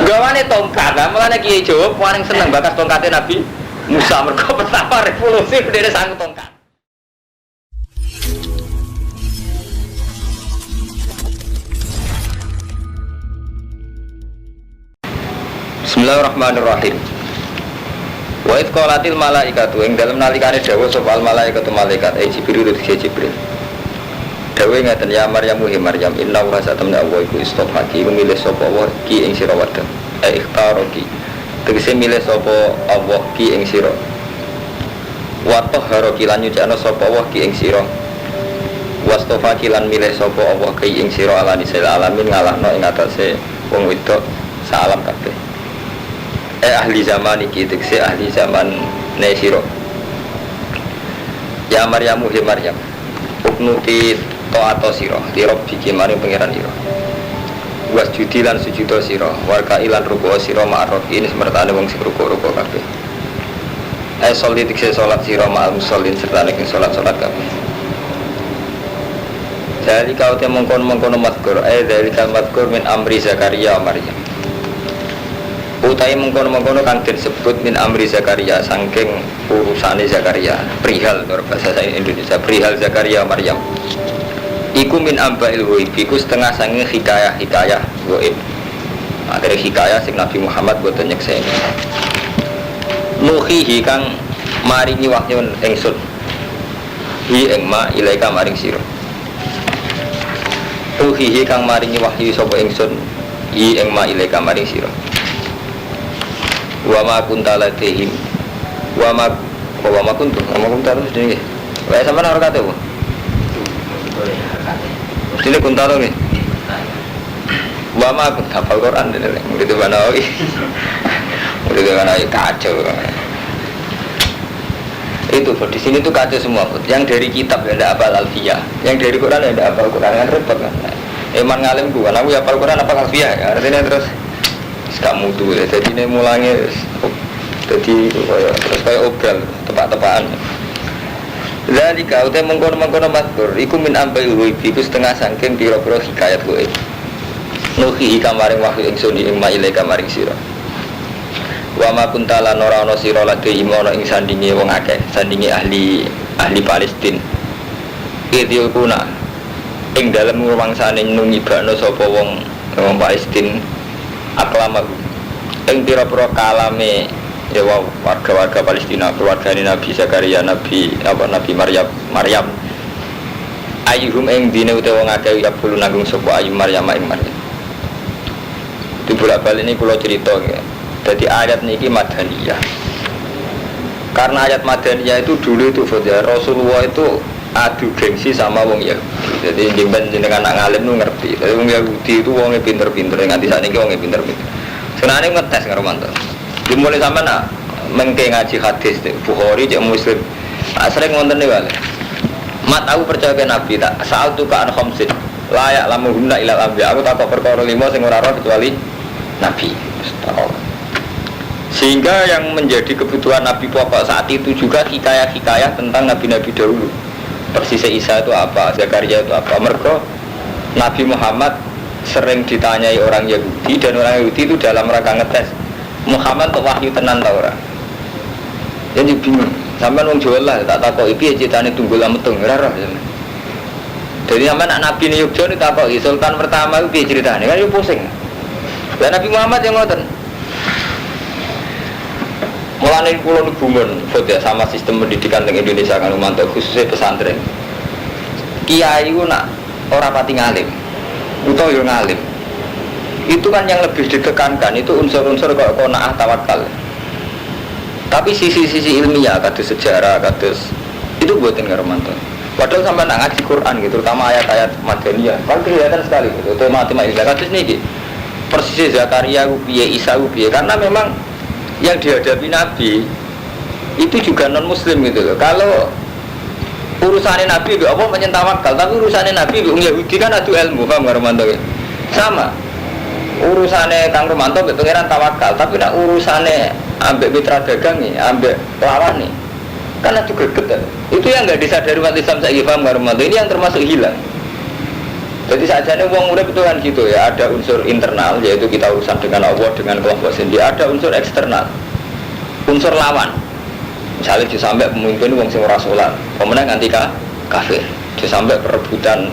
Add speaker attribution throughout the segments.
Speaker 1: Gawane tongkat, lah mulane Kiai Jawa paling seneng bakas tongkatnya Nabi Musa mergo pertama revolusi dene sanggup tongkat. Bismillahirrahmanirrahim. Wa id qalatil malaikatu ing dalem nalikane dawuh sapa al malaikatu malaikat Jibril Jibril. Dawuh ngaten ya Maryam Maryam inna wa satamna wa iku istofaki milih sapa wa ki ing sira wadon. Ikhtaroki. Tegese milih sapa Allah ki ing sira. Wa tahharoki lan nyucikna sapa wa ki ing sira. Wastofaki lan milih sapa Allah ki ing sira alani sel alamin ngalahno ing atase wong wedok salam kabeh. Ahli zaman iki tegese ahli zaman nesiro. Ya Maryamu he Maryam. Uknuti ta'ato sira, dirab biki maring pangeran ira. Wasjudi lan sujudo sira, warga ilan ruku sira ma'ruf ini semertane wong sing ruku-ruku kabeh. Sholli tegese salat sira ma'al musallin serta nek salat-salat kabeh. Jadi kau te mengkon-mengkon mazkur, dari mazkur min amri Zakaria Maryam. Utai mengkono-mengkono kang disebut min amri Zakaria saking urusane Zakaria perihal bahasa Indonesia perihal Zakaria Maryam iku min ambail ghaib iku setengah sange hikayah ghaib dari hikayah sing Nabi Muhammad boten nyekseni nuhihi kang maringi wahyu ingsun hi ing ma ilaika maring sira nuhihi kang maringi wahyu sapa ingsun hi ing ma ilaika maring sira wa ma kunta ladehim wa ma kunta terus dene wae sampean ora kate apa dene kunta to nggih wa ma kunta hafal Quran dene murid banawi murid banawi kacau itu di sini tuh kacau semua yang dari kitab ya ada hafal alfiyah yang dari Quran ya ada hafal Quran kan repot kan eman ngalim gua aku hafal Quran apa alfiyah ya artinya terus kamu tuh ya, jadi ini mulanya jadi terus kayak obral tepak-tepakan. Jadi kau teh mengkono mazkur, iku min ambai ghaib, iku setengah saking pira-pira hikayat ghaib. Nuhi kamaring wahyu ingsun ing maile kamaring sira. Wa ma kunta lan ora ana sira lade imono ing sandinge wong akeh, sandinge ahli Palestina. Idil kuna ing dalem rumangsane nungibakno sapa wong Palestina aklamahu ing pira-pira kalame ya warga-warga Palestina keluargane Nabi Zakaria Nabi Maryam ayyuhum ing dine utawa wong akeh ya bulu nanggung sapa ayu Maryam ing Maryam dibolak-balik ini kula cerita ya. Jadi ayat niki madaniyah karena ayat madaniyah itu dulu itu Rasulullah itu adu gengsi sama wong Yahudi. Jadi jenengan anak ngalim nu ngerti. Jadi wong Yahudi itu wongnya pinter-pinter, nganti saat ini wongnya pinter-pinter. Sebenarnya ngetes ngarumanto. Dimulai sama nak mengke ngaji hadis Bukhari cek Muslim. Sering ngonten nih wale. Mat aku percaya ke Nabi tak. Saat tu kan khamsin layak lamuhunna ilal ambiya. Aku tak perkara 5 sing ora roh kecuali Nabi. Sehingga yang menjadi kebutuhan Nabi pokok saat itu juga hikayah-hikayah tentang Nabi-Nabi dahulu. Persisnya Isa itu apa, Zakaria itu apa. Mergo Nabi Muhammad sering ditanyai orang Yahudi dan orang Yahudi itu dalam rangka ngetes Muhammad untuk wahyu tenan tau ora. Jadi bingung. Sampai wong Jawa lah tak takoki piye critane tunggul metung ora roh. Jadi sampai anak Nabi ini Yogyo ditakoki Sultan pertama itu piye ceritane kan yo pusing. Lah Nabi Muhammad yang ngoten. Mulane kula nubungun foto sama sistem pendidikan di Indonesia kan mantau khususnya pesantren. Kiai ku nak ora pati ngalim. Utawa yo ngalim. Itu kan yang lebih ditekankan itu unsur-unsur kok qanaah tawakal. Tapi sisi-sisi ilmiah kados sejarah kados itu buatin karo mantau. Padahal sampai nak ngaji Quran gitu, terutama ayat-ayat Madaniyah. Kan kelihatan sekali gitu. Tema Isa kados niki. Persis Zakaria ku piye, Isa ku piye karena memang yang dihadapi Nabi itu juga non Muslim gitu loh. Kalau urusannya Nabi itu apa menyentawakal, tapi urusannya Nabi itu Yahudi kan adu ilmu, paham nggak Romanto? Sama. Urusannya Kang Romanto itu pengiran tawakal, tapi nak urusannya ambek mitra dagang nih, ambek lawan nih, kan adu greget. Itu yang nggak disadari umat Islam saya paham nggak Romanto? Ini yang termasuk hilang. Jadi sajane wong urip itu kan gitu ya, ada unsur internal yaitu kita urusan dengan Allah dengan kelompok sendiri, ada unsur eksternal, unsur lawan. Misalnya sampai pemimpin wong sing ora salat, pemenang nganti kafir. Sampai perebutan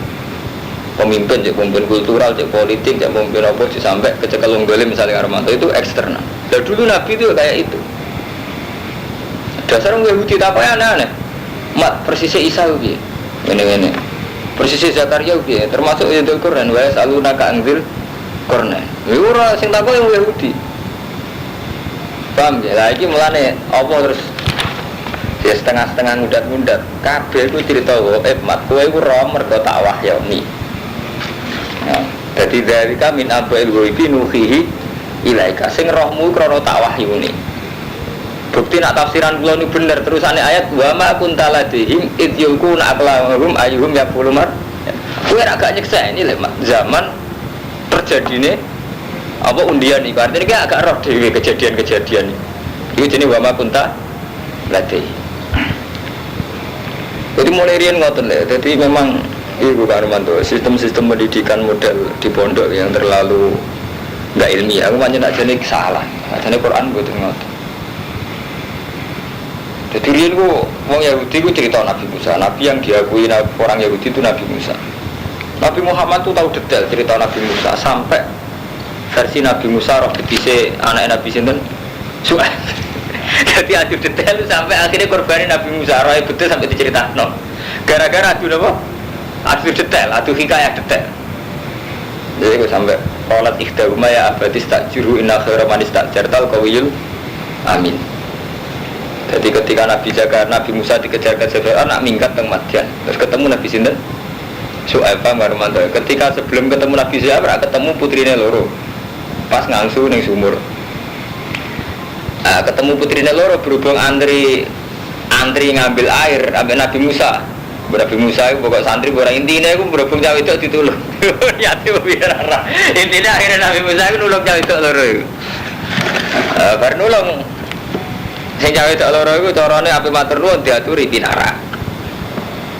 Speaker 1: pemimpin, cek pemimpin kultural, cek politik, cek pemimpin apa, sampai kecekelung dolim misalnya Armanto itu eksternal. Dan dulu Nabi itu kayak itu. Dasar orang Yahudi apa ya aneh-aneh. Mat persisnya Isa ubi, ini. Persisnya Zakaria ubi, termasuk itu Quran. Wa saluna ka anzil Quran. Ora sing takok yang Yahudi. Paham ya? Lagi mulane apa terus dia setengah-setengah ngudat-ngudat. Kabeh iku cerita mat kowe iku ro mergo tak wahyani. Ya, jadi dari kami abail ghaibi nuhihi ilaika sing rohmu krana tak wahyuni. Bukti nak tafsiran kula ini bener terusane ayat wa ma kunta ladihim id yulquna aqlamahum ayyuhum yaqulu mar. Kowe ra gak nyeksa ini lho zaman terjadine apa undian iki artine ki agak roh dhewe kejadian-kejadian iki jenenge wa ma kunta ladihim. Jadi mulai riyen ngoten lho. Jadi memang iku Armanto sistem-sistem pendidikan model di pondok yang terlalu enggak ilmiah. Aku pancen ajane salah. Ajane Quran mboten ngoten. Jadi riyen ku wong Yahudi ku cerita Nabi Musa, Nabi yang diakui orang Yahudi itu Nabi Musa. Nabi Muhammad tuh tahu detail cerita Nabi Musa sampai versi Nabi Musa roh betise anak Nabi sinten Su'aib. Jadi adu detail sampai akhirnya korbanin Nabi Musa roh betul sampai diceritakan. Gara-gara adu apa? Adu detail, adu hikayah detail. Jadi gue sampai qalat ikhdahuma ya abadis takjuru inna khaira man istajartal qawiyul amin. Jadi ketika Nabi Musa dikejar-kejar Fir'aun nak minggat teng Madian, terus ketemu Nabi sinten Su'aib Marmanto. Ketika sebelum ketemu Nabi Su'aib ketemu putrine loro. Pas ngangsu ning sumur. Ketemu putrine loro berhubung antri ngambil air ambek Nabi Musa. Nabi Musa itu pokok santri orang intinya itu berhubung cawe itu ditulung. Yatim biar intinya akhirnya Nabi Musa itu nulung cawe itu loro. Bar nulung sing cawe itu loro itu carane ape matur nuwun diaturi pinara.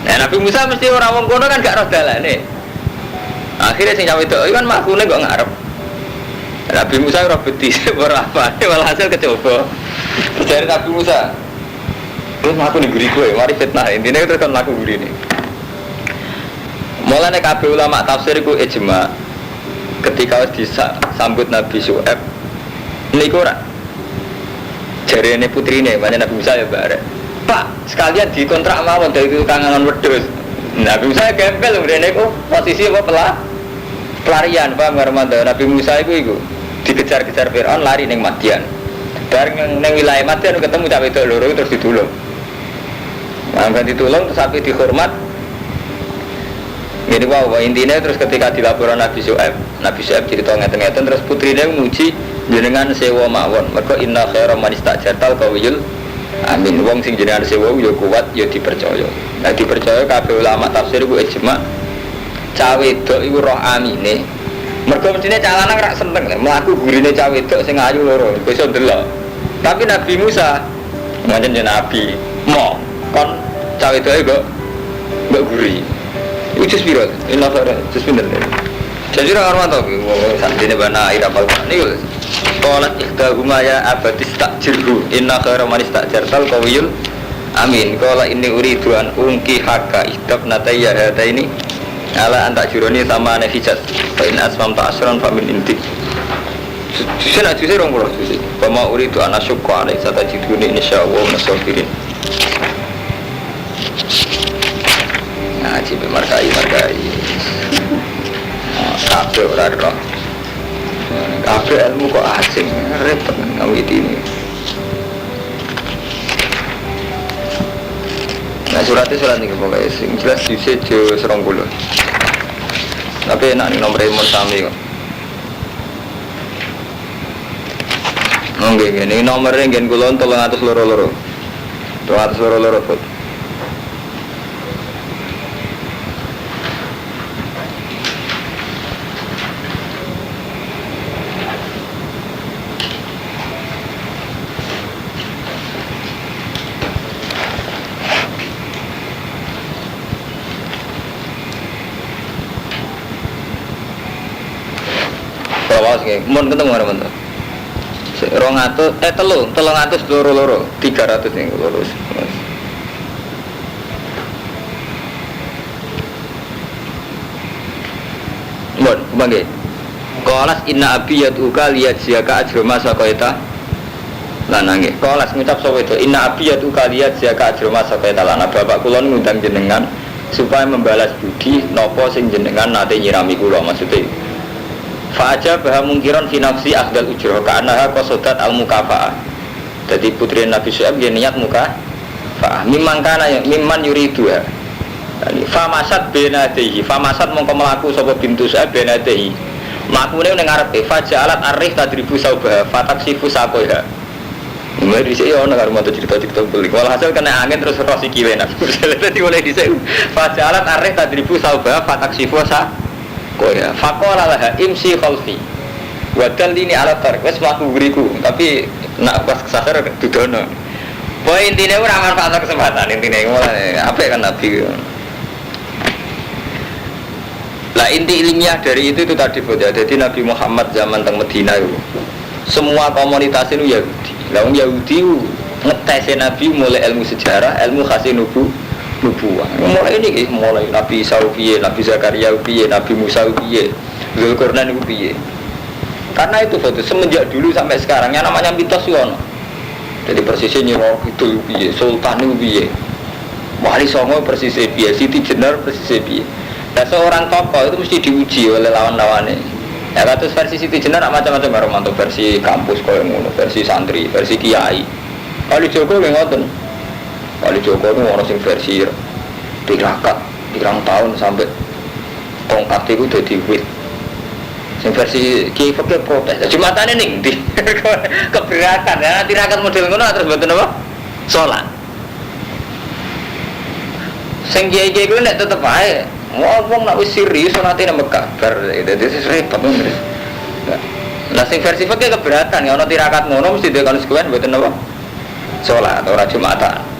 Speaker 1: Nah Nabi Musa mesti ora wong kono kan gak roh dalane. Akhirnya sing cawe itu kan makune kok ngarep. Nabi Musa ora betis ora apa, walhasil kecoba. Dari Nabi Musa terus aku nih guri gue, mari fitnah intinya terus kan laku guri ini. Mulanya kabeh ulama tafsir ku ijma ketika disambut Nabi Su'aib niku ora jarene putrine banyak Nabi Musa ya barek. Pak, sekalian dikontrak mawon dari kangenan wedhus. Nabi Musa gembel mrene ku posisi apa pelarian Pak Marmanda. Nabi Musa iku dikejar-kejar Fir'aun lari ning Madian. Bareng ning wilayah Madian ketemu cawe wedok loro terus ditulung. Angkat ditolong terus sampai dihormat. Jadi wow, intinya terus ketika dilaporan Nabi Su'aib cerita ngeten-ngeten terus putrinya muji jenengan sewa mawon. Mergo inna khaira man istajartal qawiyul amin. Wong sing jenengan sewa yo kuat yo dipercaya. Nah dipercaya kabeh ulama tafsir ku ijma cawe wedok iku roh amine. Mergo mestine cah lanang rak seneng lho mlaku gurine cah wedok sing ayu loro iso ndelok. Tapi Nabi Musa ngajen Nabi mo kon cawe doe kok mbok guri. Iku jus piro? Inna khara jus pinten. Jadi ora arman to wong santine bana air apal niku. Qalat ikhdahuma ya abadis takjirhu inna khara man istajartal qawiyul amin. Qala inni uridu an unki hakka ihdab natayya hadaini ala anta juroni sama nafijat fa in asmam ta'asran fa min intik. Susun aja sih rong puluh susun. Pama uridu an asyukka alai satajiduni insyaallah nasabirin. Ngaji markai kabeh ora roh kabeh ilmu kok asing repot ngawit ini. Nah surat ini pokoknya sing jelas dice jo 20 tapi enak nih nomor emon sami kok nggih ini nomornya ngen kula 300 loro-loro Bud. Waos nggih. Mun ketemu mana men. 300 loro 300 ning lurus. Mun mangke. Qalas inna abi yatuka liyajziyaka ajra ma saqaita lanange. Qalas ngucap sapa itu inna abi yatuka liyajziyaka ajra ma saqaita lana. Bapak kula ngundang jenengan supaya membalas budi napa sing jenengan nate nyirami kula maksudnya. Fa aja bah mungkiran fi nafsi afdal ujra ka annaha qasadat al mukafaah. Jadi putri Nabi Syuaib dia niat mukafaah mimman yuridu. Fa masad benadehi fa masad mongko mlaku sapa bintu Syuaib benadehi. Mlakune ning ngarepe fa jalat arif tadribu saubah fataksifu sakoha. Mulai dhisik yo ana karo maca cerita-cerita belik. Walhasil kena angin terus rosi kiwe nak. Dadi mulai dhisik fa jalat arif tadribu saubah fataksifu sakoha. Faqala laha imsi khalfi. Wadal ini alat tarik wis mlaku ngriku tapi nak pas kesasar dudono. Poin intine ora manfaat kesempatan intine mulane apik kan Nabi. Lah inti ilmiah dari itu tadi ya. Jadi Nabi Muhammad zaman teng Medina itu semua komunitas itu Yahudi. Lah wong Yahudi ngetese Nabi mulai ilmu sejarah, ilmu khasin nubuwah. Mulai ini mulai Nabi Isa piye, Nabi Zakaria piye, Nabi Musa piye, Zulkarnain piye. Karena itu foto semenjak dulu sampai sekarang yang namanya mitos yono. Jadi persisnya Nyiro itu piye, Sultan itu piye, Wali Songo persisnya piye, Siti Jenar persisnya piye. Nah seorang tokoh itu mesti diuji oleh lawan-lawannya. Ya katus versi Siti Jenar macam-macam Romanto versi kampus koyo ngono, versi santri, versi kiai. Kali Joko nggih ngoten. Kali Joko itu ono sing versi tirakat, pirang tahun sampai tongkat itu dadi wit. Sing versi kiai fakir protes. Jumatane ning ndi? Keberatan ya, tirakat model ngono terus mboten apa? Salat. Sing kiai-kiai kuwi nek tetep ae ngomong nak wis serius nanti nang Mekah bar dadi repot bener. Lah sing versi fakir keberatan ya ana tirakat ngono mesti dhewe konsekuen mboten apa? Salat ora Jumatan.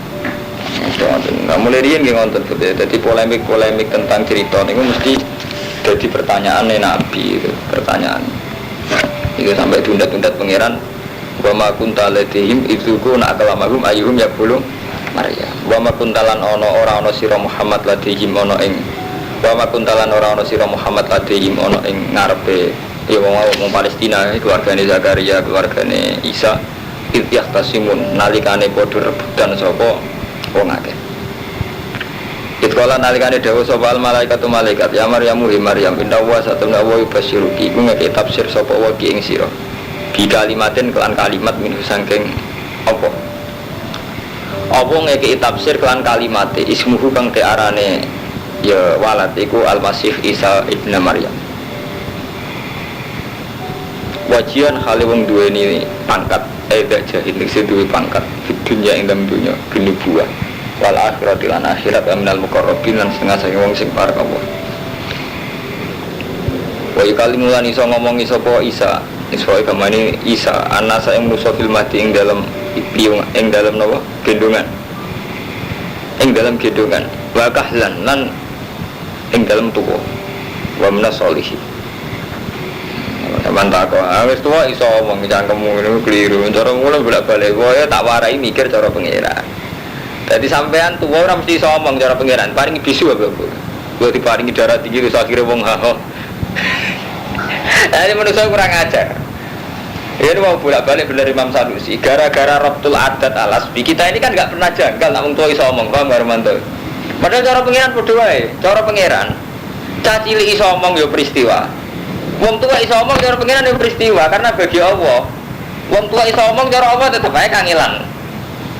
Speaker 1: Nah, mulai riyen nggih ngoten dadi polemik-polemik tentang cerita niku mesti jadi pertanyaan Nabi itu, pertanyaan. Itu sampai tunda-tunda pangeran wa ma kunta ladihim idzuku na kalamahum ayyuhum yaqulu Maryam. Wa ma kuntalan ora ana sira Muhammad ladihim ana ing wa ma kuntalan ora ana sira Muhammad ladihim ana ing ngarepe ya wong Palestina keluargane Zakaria, keluargane Isa ihtasimun nalikane padha rebutan sapa wong akeh. Itqala nalikane dawuh sapa al malaikatu malaikat ya Maryam Maryam inna wa satuna wa yubasyiruki iku ngeke tafsir sapa wa ki ing sira bi kalimatin kelan kalimat min saking apa ngeke tafsir kelan kalimate ismuhu kang tearane ya walad iku al-masih Isa ibnu Maryam wajian hale wong duweni pangkat dak jahil sing duwe pangkat di dunya ing dalem dunya binubuwah wal akhirat lan akhirat aminal muqarrabin lan setengah saking wong sing parek Allah. Wa kalimulan iso ngomongi sapa Isa, iso kamane Isa ana sae manusa fil mati ing dalam piung ing dalam napa? Gendongan. Ing dalam gendongan. Wa kahlan lan ing dalam tuwa. Wa minas solihin. Mantap kok. Wis tuwa iso omong cangkemmu niku kliru. Cara mulai bolak-balik kowe tak warai mikir cara pengira. Jadi sampean tua orang mesti somong cara pengiran, paringi bisu apa bu? Gue diparingi darah tinggi terus akhirnya wong haho. Jadi manusia kurang ajar. Ini mau bolak balik bener Imam Sanusi. Gara-gara Rabtul Adat Alasbi kita ini kan nggak pernah janggal, namun tua isomong, paham nggak Romanto? Padahal cara pengiran berdua, cara pengiran. Cacili isomong yo peristiwa. Wong tua isomong cara pengiran yo peristiwa karena bagi Allah. Wong tua isomong cara Allah tetap aja kangilan.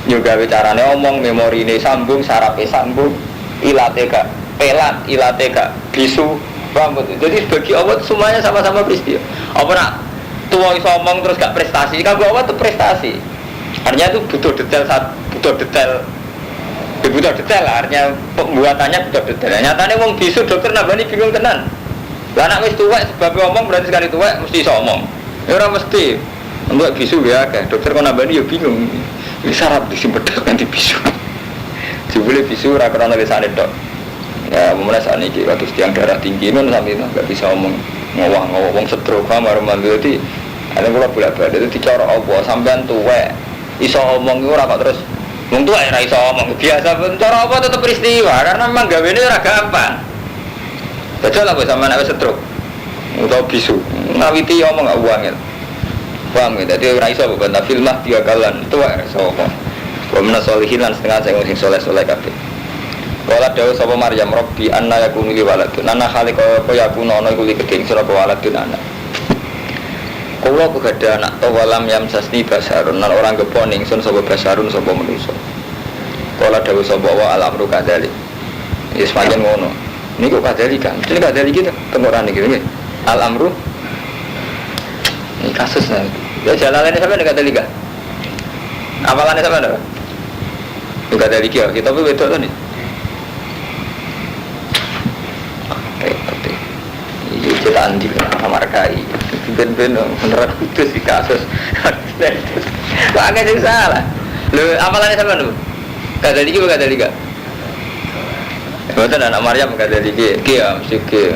Speaker 1: Juga bicarane omong memori ini sambung sarape sambung ilate gak pelat ilate gak bisu rambut. Jadi bagi Allah semuanya sama-sama peristiwa. Apa nak tua iso omong terus gak prestasi? Kagak Allah itu prestasi. Artinya itu butuh detail artinya pembuatannya butuh detail. Nyatane wong bisu dokter nabani bingung tenan. Lah anak wis tuwek sebab omong berarti sekali tuwek mesti iso omong. Ya ora mesti. Untuk bisu ya akeh. Dokter kok nabani ya bingung. Ini syarat disimpedok nanti bisu. Jebule bisu ora krana lesane tok. Ya mulai saat ini waktu tiang darah tinggi men sampai itu nggak bisa omong. ngowah wong stroke kamar mandi dadi ana kula bolak-balik dadi cara apa sampean tuwek iso omong ora kok terus wong tuwek ora iso omong biasa cara apa tetep peristiwa karena memang gawene ora gampang. Betul apa sampean nek stroke utawa bisu ngawiti omong gak uangnya paham ya, jadi ora iso bukan filmah tiga kalan tuwek iso omong wa min sholihin setengah sing soleh-soleh kabeh. Wala dawu sapa Maryam Rabbi anna yakunu li waladun ana khaliqa apa yakunu ana iku li keding sira waladun anak. Kula kegada anak to walam yam sasni basarun lan orang gepon ingsun sapa basarun sapa manusa. Kala dawu sapa wa al-amru kadzalik. Wis pancen ngono. Niku kadzalik kan. Jadi kadzalik iki tenggoran iki nggih. Al-amru ini kasusnya. Ya jalanane sampeyan kadzalik. Apalane sampeyan? Kadzalik ya kita beda to nih. Iya cetaan di kamar kai ben-ben beneran itu sih kasus agak sih salah lu apalagi sama lu kata lagi bukan kata lagi betul anak Maryam kata lagi kia mesti kia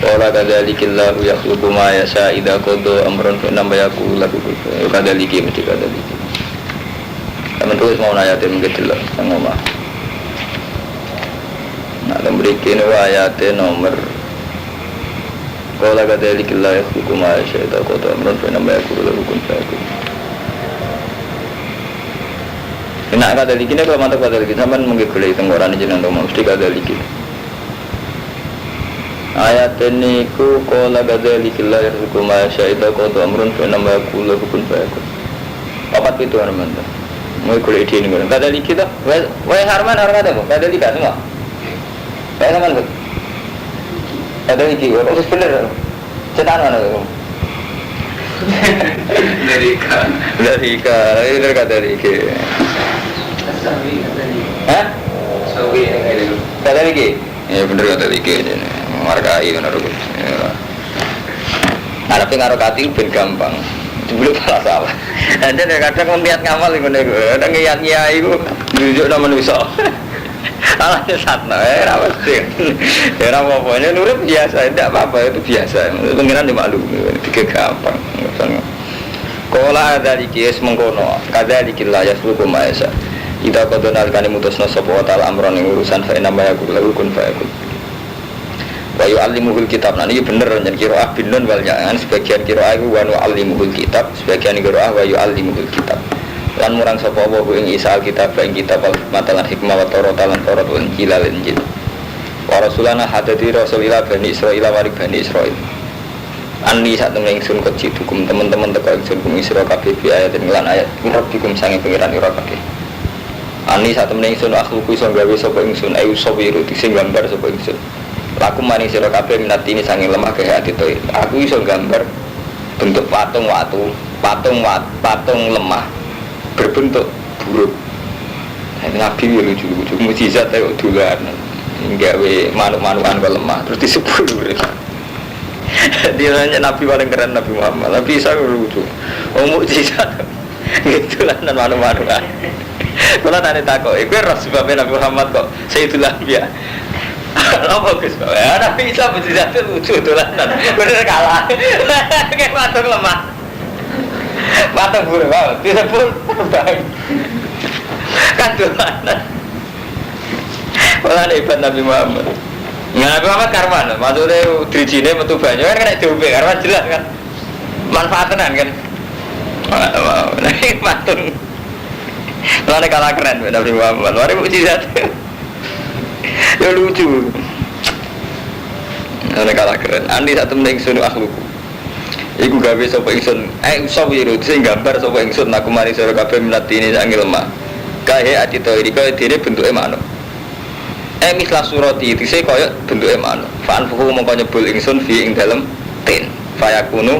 Speaker 1: orang kata lagi lah ya hukum ayah saidah kodo amron nambah aku lagu kata lagi mesti kata lagi teman tulis mau nayatin gitu loh ngomong nak memberikan ayatnya nomor Kala kadzalikillah yakhluqu ma yasha'u qad amran fa inma yakunu lahu kun fayakun. Nek kadzalikine kalau mantap kadzalik sampean menggoleki tenggorane jenengan to mesti kadzalik. Ayat niku kala kadzalikillah yakhluqu ma yasha'u qad amran fa inma yakunu lahu kun fayakun. Papat itu aman to. Mau goleki ini kadzalik to. Wae harman harga to kadzalik semua. Bae sampean ada lagi, orang sebenar, cetan mana tu? Dari kata lagi. Hah? Kata lagi? Ya benar kata lagi. Markai benar tu. Ada pengaruh hati ben gampang. Dulu malah salah. Ada kadang melihat ngamal itu, ada ngiyat-ngiyat itu, tunjuk nama manusia. Alahnya satna, pasti. Ya apa-apa, ini nurut biasa, tidak apa-apa itu biasa. Pengiran dimaklumi, tiga gampang. Kola ada dikis mengkono, kada dikillah ya seluruh maesa. Ida kodo nalikani mutusna sopo tal amron yang urusan fa inna maya lagu kun fa yakun. Wa yu'allimuhul kitab. Nah ini bener jan qiraah binun wal ya'an sebagian qiraah iku wa yu'allimuhul kitab, sebagian qiraah wa yu'allimuhul kitab. Lan murang sapa wa ing isa alkitab ing kitab matalan hikmah wa taurat lan taurat wal injil lan injil wa rasulana hadati rasulillah bani israil warik bani israil anni sak temen ingsun kecil hukum teman-teman teko ingsun kum isra kabeh bi ayat lan ayat rabbikum sange pengiran ira kabeh anni sak temen ingsun akhluku iso gawe sapa ingsun ayu sawiru sing gambar sapa ingsun laku maning sira kabeh minatine sange lemah ke ati to aku iso gambar bentuk patung watu patung lemah berbentuk buruk. Nabi ya lucu-lucu mukjizat ayo dolanan. Gawe manuk-manukan kok lemah terus disebut. Dia nanya Nabi paling keren Nabi Muhammad. Nabi Isa lucu. Oh mukjizat. Dolanan manuk-manukan. Kalau tanya takut, kowe ora sebabnya Nabi Muhammad kok Sayyidul Anbiya. Apa Gus? Nabi Isa mukjizat lucu dolanan. Bener kalah. Kayak patung lemah. Mata buruk banget, disebut bang kan dolanan malah hebat Nabi Muhammad Nabi Muhammad karman, maksudnya dirijine metu banyu kan kena diombe, karman jelas kan manfaatan kan mau, nanti patung malah kalah keren Nabi Muhammad, mari mukjizat ya lucu malah kalah keren, andi satu meneng sunu akhluku iku gawe sapa ingsun sawiru sing gambar sapa ingsun aku mari sira kabeh minatine sange lemah kae atito iki kaya dene bentuke manuk mislah surati dise kaya bentuke manuk fan fuhu mongko nyebul ingsun fi ing dalem tin fayakunu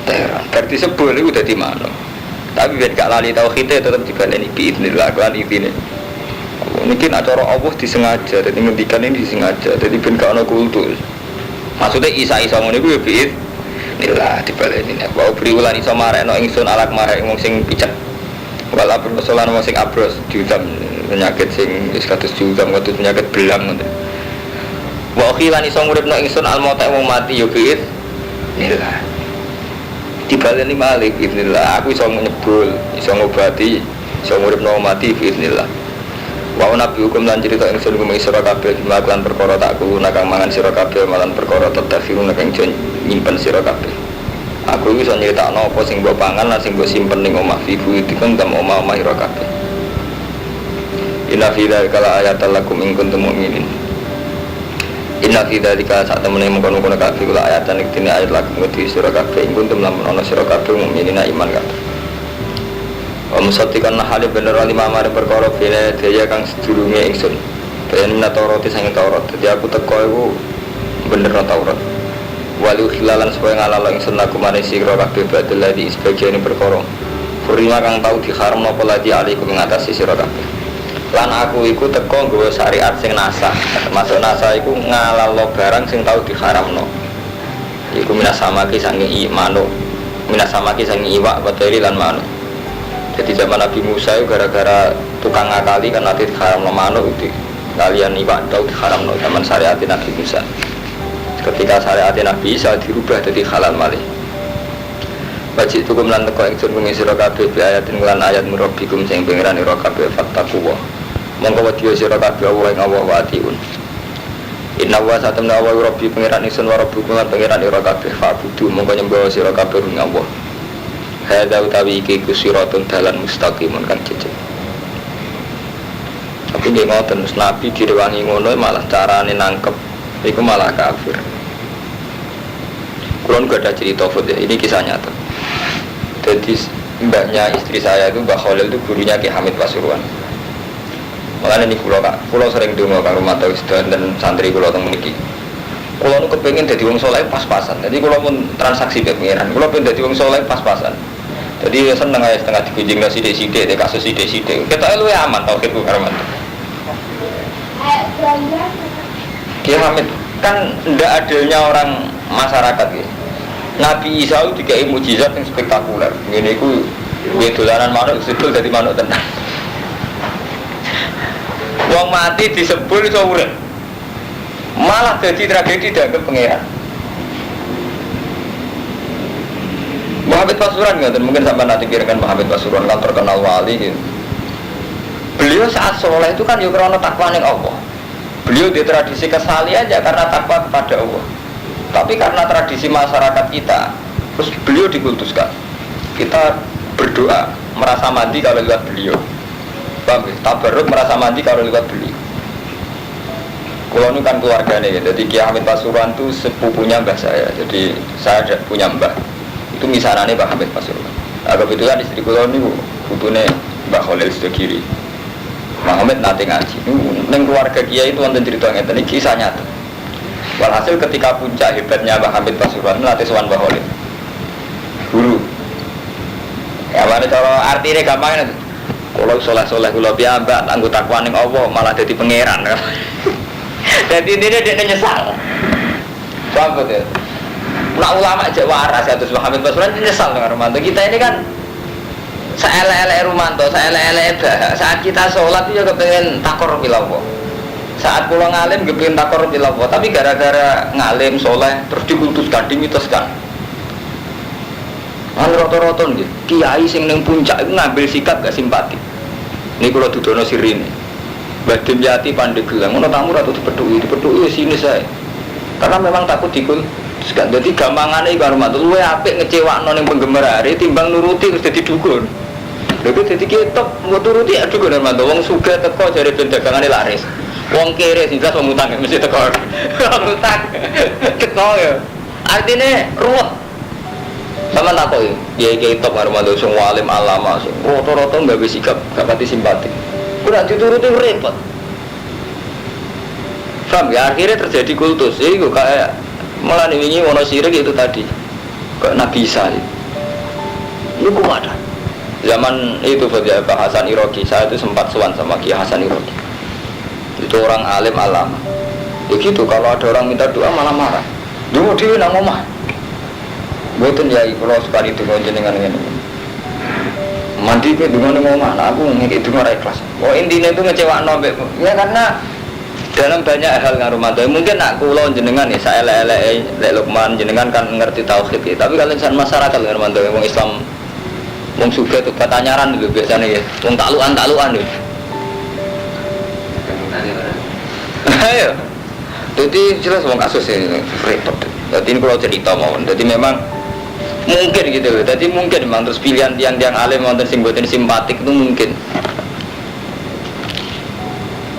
Speaker 1: teran berarti sebul iku dadi manuk tapi ben gak lali tauhide tetep dibaleni bi idznillah kan intine mungkin acara Allah disengaja dadi ngendikan ini disengaja dadi ben gak ana kultus maksudnya isa ngono iku ya bi inilah dibaleni nek wae priwulan iso marekno ingsun alak marek wong sing picek wala persoalan wong sing abros diutam penyakit sing wis kados diutam kados penyakit belang ngono wa khilan iso nguripno ingsun almota wong mati yo biit Inilah dibaleni malik bismillah aku iso nyebul iso ngobati iso nguripno mati bismillah wa nabi hukum lan cerita ingsun kumeng sira kabeh mlakukan perkara tak kulo nakang mangan sira kabeh malan perkara tadafirun nakang nyimpen sira kabeh aku iso nyritakno apa sing mbok pangan lan sing mbok simpen ning omah fibu dikon tam omah-omah ira kabeh inna fi dzalika ayatal lakum in kuntum mu'minin. Inna fi dzalika sak temene mengkono-kono kabeh kula ayatan iki ayat lakum ngerti sira kabeh ing kuntum lamun ana sira kabeh mukminina iman kabeh. Wa musaddiqan hale bener lima mare perkara bene daya kang sedurunge ingsun. Ben Taurat sing Taurat. Dadi aku teko iku bener Taurat. Walu khilalan supaya ngalalo ingsun aku maring sira kabeh badal ladi sebagian perkara. Kurima kang tau diharamno apa ladi alaikum ngatasi sira kabeh. Lan aku iku teko nggawa syariat sing nasah. Termasuk nasah iku ngalalo barang sing tau diharamno. Iku minasamaki sange manuk. Minasamaki sange iwak bateri lan manuk. Jadi zaman Nabi Musa itu gara-gara tukang ngakali kan nanti diharamno manuk itu. Kalian iwak tau diharamno zaman syariat Nabi Musa. Ketika syariat Nabi Isa dirubah jadi halal malih. Wajib tukum lan teko ingsun kuwi sira kabeh bi ayatin lan ayat murabbikum sing pengiran ira kabeh fattaqwa. Monggo wedi sira kabeh Allah ing Allah wa atiun. Inna wa satamna wa rabbi pengiran ingsun wa rabbukum lan pengiran ira kabeh fa'budu monggo nyembah sira kabeh ing Allah. Hadza utawi iki kusiratun dalan mustaqimun kan cecek. Tapi nggih ngoten Nabi direwangi ngono malah carane nangkep iku malah kafir. Kulon gak ada cerita ya, ini kisah nyata. Jadi mbaknya istri saya itu Mbak Khalil itu gurunya Ki Hamid Pasuruan. Makanya ini kulo sering donga karo Romanto dan santri kulo teng mriki. Kulo nu kepengin dadi wong saleh pas-pasan. Jadi kulo pun transaksi be pengiran. Kulo pengen dadi wong saleh pas-pasan. Jadi seneng ae setengah digunjing sithik-sithik de kasus sithik-sithik. Ketoke luwih aman tauhid ku karo Romanto. Ki Hamid kan ndak adilnya orang masyarakat ya. Nabi Isa itu dikai mukjizat yang spektakuler. Ngene iku dolanan manuk sedul dadi manuk tenan. Wong mati disebul iso urip. Malah jadi tragedi dianggap pangeran. Muhammad Pasuruan nggak, mungkin sampai nanti kirakan Muhammad Pasuruan kan terkenal wali gitu. Beliau saat soleh itu kan ya karena takwa ning Allah. Beliau di tradisi kesali aja karena takwa kepada Allah. Tapi karena tradisi masyarakat kita, terus beliau dikultuskan. Kita berdoa merasa mandi kalau lihat beliau. Paham ya? Tabarruk merasa mandi kalau lihat beliau. Kalau ini kan keluarganya ya. Jadi Ki Hamid Pasuruan itu sepupunya mbah saya. Jadi saya punya mbah. Itu misanane Mbah Hamid Pasuruan. Nah, kebetulan istri kula niku putune Mbah Khalil Sedekiri. Mbah Hamid nate ngaji. Ning keluarga kiai itu wonten cerita ngeten iki kisah nyata. Walhasil ketika puncak hebatnya Mbah Hamid Pasuruan melatih sowan Mbah Khalil. Guru. Ya mana cara artine gampang itu. Kalau soleh-soleh kula piyambak anggo takwa ning Allah malah dadi pangeran. Jadi dia nyesal. Paham betul? Nah ulama aja waras ya terus Muhammad Pasuruan nyesal dengan Romanto. Kita ini kan seelek-elek Romanto, seelek-elek saat kita sholat itu juga kepengen takor bilawah. Saat pulang ngalim kepengen takor bilawah. Tapi gara-gara ngalim soleh terus dikultuskan, dimitoskan. Roto-roton gitu. Kiai sing neng puncak itu ngambil sikap gak simpati. Ini kalau dudono sirine. Badim Yati Pandeglang, mana tamu ratu dipedui sini saya. Karena memang takut dikul. Jadi gampangannya iku Romanto luwe apik ngecewakno ning penggemar hari timbang nuruti terus dadi dukun. Lha iki dadi ketok nggo turuti ya dukun Romanto wong sugih teko jare ben dagangane laris. Wong kere sing jelas wong utang mesti teko. Utang. Teko ya. Artine ruwet. Sama takoki, kiai-kiai top Romanto sing alim alama sing rata-rata nggawe sikap gak pati simpati. Kurang dituruti repot. Paham ya akhirnya terjadi kultus. Iku kayak malah ini wono sirik itu tadi kok Nabi Isa itu kuat. Zaman itu Pak Hasan Iraqi, saya itu sempat sowan sama Kiai Hasan Iraqi. Itu orang alim alama. Begitu kalau ada orang minta doa malah marah. Dulu dia nang omah. Mboten ya kalau sekali itu jenengan ngene. Mandi ke dengan omah, nah aku ngeki donga ra ikhlas. Oh intinya itu ngecewakno ya karena dalam banyak hal ngarumanto. Mungkin nak kula jenengan nih saya elek-elek lek Lukman jenengan kan ngerti tauhid ya. Tapi kalau insan masyarakat ngarumanto wong Islam wong sugih tuh patanyaran dulu biasanya ya. Wong taklukan lho. Ayo. Jadi jelas wong kasus ini repot. Jadi ini kalau cerita mawon. Jadi memang mungkin gitu. Jadi mungkin memang terus pilihan tiang-tiang alim wonten sing boten simpatik itu mungkin.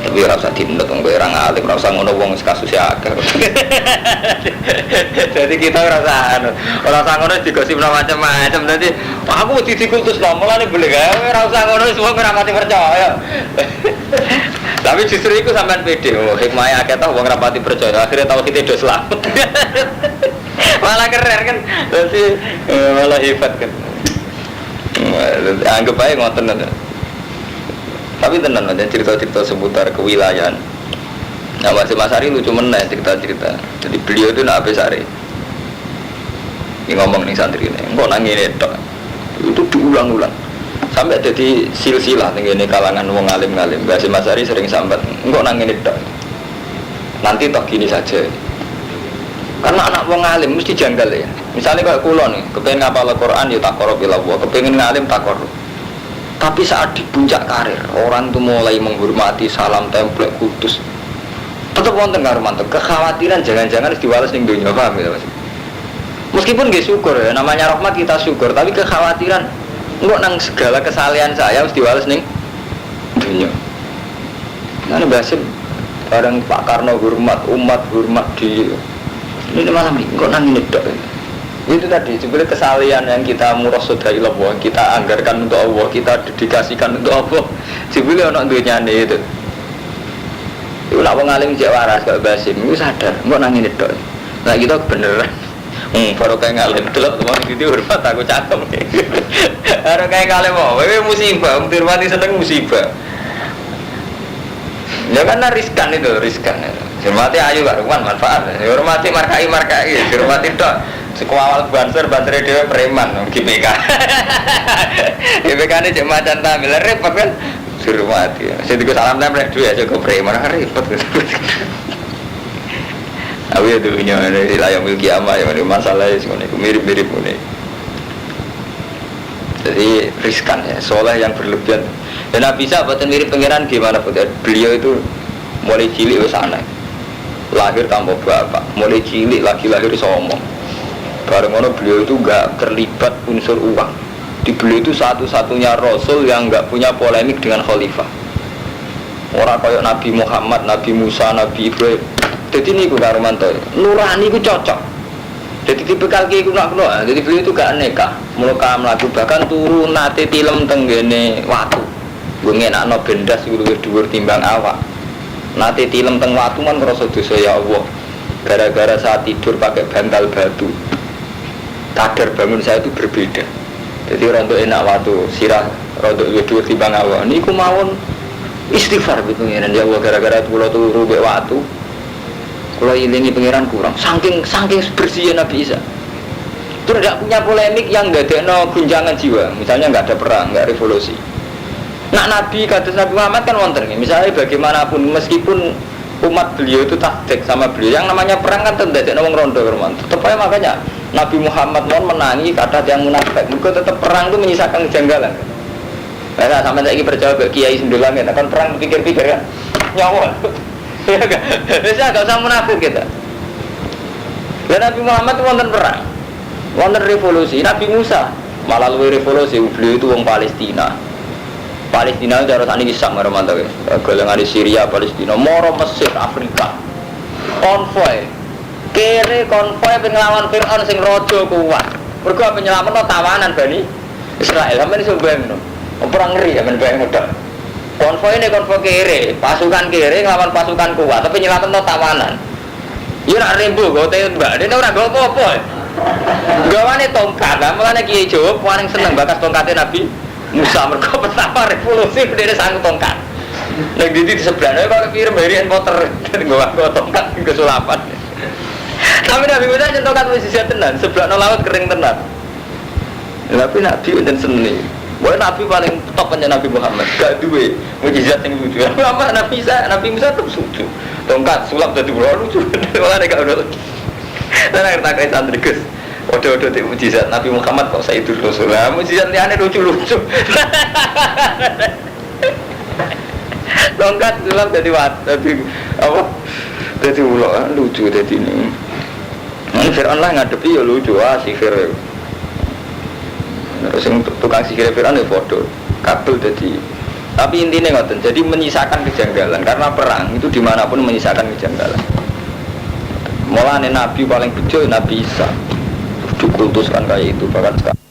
Speaker 1: Tapi ora usah dinut wong kowe ora ngalim, ora usah ngono wong kasus akeh. Jadi kita ora usah ngono digosipno macam-macam. Dadi aku dikultus lho, mulane boleh gawe ora usah ngono wis wong ora mati percaya. Tapi justru itu sampean pede, hikmahnya akeh tau wong ora mati percaya, akhirnya tau kita do selamat. Malah keren kan. Dadi malah hebat kan. Anggap aja ngoten aja. Tapi tenan aja cerita-cerita seputar kewilayahan. Nah Mas Ari lucu meneh cerita-cerita. Jadi beliau itu nak Sari. Ini ngomong nih santri ini, kok nangis itu diulang-ulang. Sampai jadi silsilah nih kalangan wong alim-alim. Mas Ari sering sambat, kok nangis itu. Nanti toh gini saja. Karena anak wong alim mesti janggal ya. Misalnya kayak kulo nih, kepengen ngapal Al-Quran ya takorob ilallah, kepengen ngalim takorob. Tapi saat di puncak karir, orang itu mulai menghormati salam template kudus. Tetap wonten ngarumanto, kekhawatiran jangan-jangan harus diwales ning dunia, paham ya Mas? Meskipun nggih syukur ya, namanya rahmat kita syukur, tapi kekhawatiran engko nang segala kesalahan saya harus diwales ning dunia. Nah, Basim bareng Pak Karno hormat, umat hormat di ini malam ini, kok nang ini dok. Itu tadi, sebenarnya kesalahan yang kita murasodai Allah, kita anggarkan untuk Allah, kita dedikasikan untuk Allah. Sebenarnya orang dunia itu. Itu nak pengalim cek waras kalau Basim, itu sadar, kok nang ini dok. Nah kita beneran. Baru kayak ngalim delok teman itu hormat aku cakem. Baru kayak ngalim mau, musibah, hormati seneng musibah. Ya karena riskan itu, riskan. Hormati ayu karuan manfaat. Hormati markai, hormati dok. Sekuawal banser dewe preman, GPK. GPK ini cek macan tampil, repot kan? Hormati. Saya tiga salam tempel dua aja ke preman, repot. Aku ya dunia ini layang milki ama ya masalahnya mirip-mirip ini. Jadi riskan ya, soleh yang berlebihan. Dan Nabi bisa buatan mirip pangeran gimana pun. Beliau itu mulai cilik wis aneh. Lahir tanpa bapak, mulai cilik lagi lahir sombong. Bareng ono beliau itu enggak terlibat unsur uang. Di beliau itu satu-satunya rasul yang enggak punya polemik dengan khalifah. Orang kayak Nabi Muhammad, Nabi Musa, Nabi Ibrahim. Jadi ini ku Karumanto, nurani ku cocok. Jadi tipe kaki ku nak kuno. Jadi beliau itu gak aneka, muka melaku bahkan turun nate tilem tenggene watu. Gue ngenakno bendas ku luwih dhuwur timbang awak. Nate tilem teng watu man ngrasa dosa ya Allah. Gara-gara saat tidur pakai bantal batu. Kadar bangun saya itu berbeda. Jadi rontok enak watu, sirah rontok luwih dhuwur timbang awak. Niku mawon istighfar gitu ngene ya Allah gara-gara kula turu mek watu. Kalau ilingi pengiran kurang, saking bersihnya Nabi Isa. Terus tidak punya polemik yang nggak ada gunjangan jiwa. Misalnya nggak ada perang, nggak revolusi. Nah Nabi kata Nabi Muhammad kan wonten. Misalnya bagaimanapun, meskipun umat beliau itu taktik sama beliau, yang namanya perang kan tidak ada ngomong rondo berman. Tetap aja makanya Nabi Muhammad mau menangi kata yang munafik. Mereka tetap perang itu menyisakan kejanggalan. Nah sampai saya percaya ke Kiai Sembilan kan perang pikir-pikir kan nyawa. Ya enggak, bisa enggak usah munafik kita. Dan Nabi Muhammad itu wonten perang, wonten revolusi. Nabi Musa malah luwih revolusi. Beliau itu wong Palestina. Palestina itu harus ani kisah marah-marah. Golongan di Syria, Palestina, moro Mesir, Afrika. Konvoy, kere konvoy pengelawan Fir'aun sing rojo kuat. Mergo penyelametno tawanan Bani Israel. Sampeyan iso bayangno. Perang ngeri ya men bayang modal. Konvoy ini konvoy kere, pasukan kere ngelawan pasukan kuat, tapi nyelametno tawanan. Iya nak ribu, gue tanya mbak, dia orang gue apa-apa. Gawane tongkat, makanya Kiai Jawa paling seneng bakas tongkatnya Nabi Musa. Mereka pertama revolusi, dia sanggup tongkat. Nah di sebelahnya kalau kirim berian motor, gue tongkat ke sulapan. Tapi Nabi Musa aja tongkat masih siap tenan, sebelah laut kering tenan. Tapi Nabi dan seni. Wah Nabi paling top aja Nabi Muhammad, gak duwe mujizat yang lucu. Apa Nabi Musa tetap lucu. Tongkat sulap jadi ulo lucu. Malah nek udah. Lah nek tak santri Gus. Odo-odo di mujizat Nabi Muhammad kok Sayyidul Rasul. Lah mujizat liyane lucu-lucu. Tongkat sulap jadi apa? Jadi ulo lucu jadi ini. Ini Fir'aun lah ngadepi ya lucu sihir. Terus yang tukang sihir Fir'aun ya foto kabel jadi. Tapi intinya ngoten, jadi menyisakan kejanggalan karena perang itu dimanapun menyisakan kejanggalan. Mulane Nabi paling bejo Nabi Isa dikultuskan kayak itu bahkan sekarang.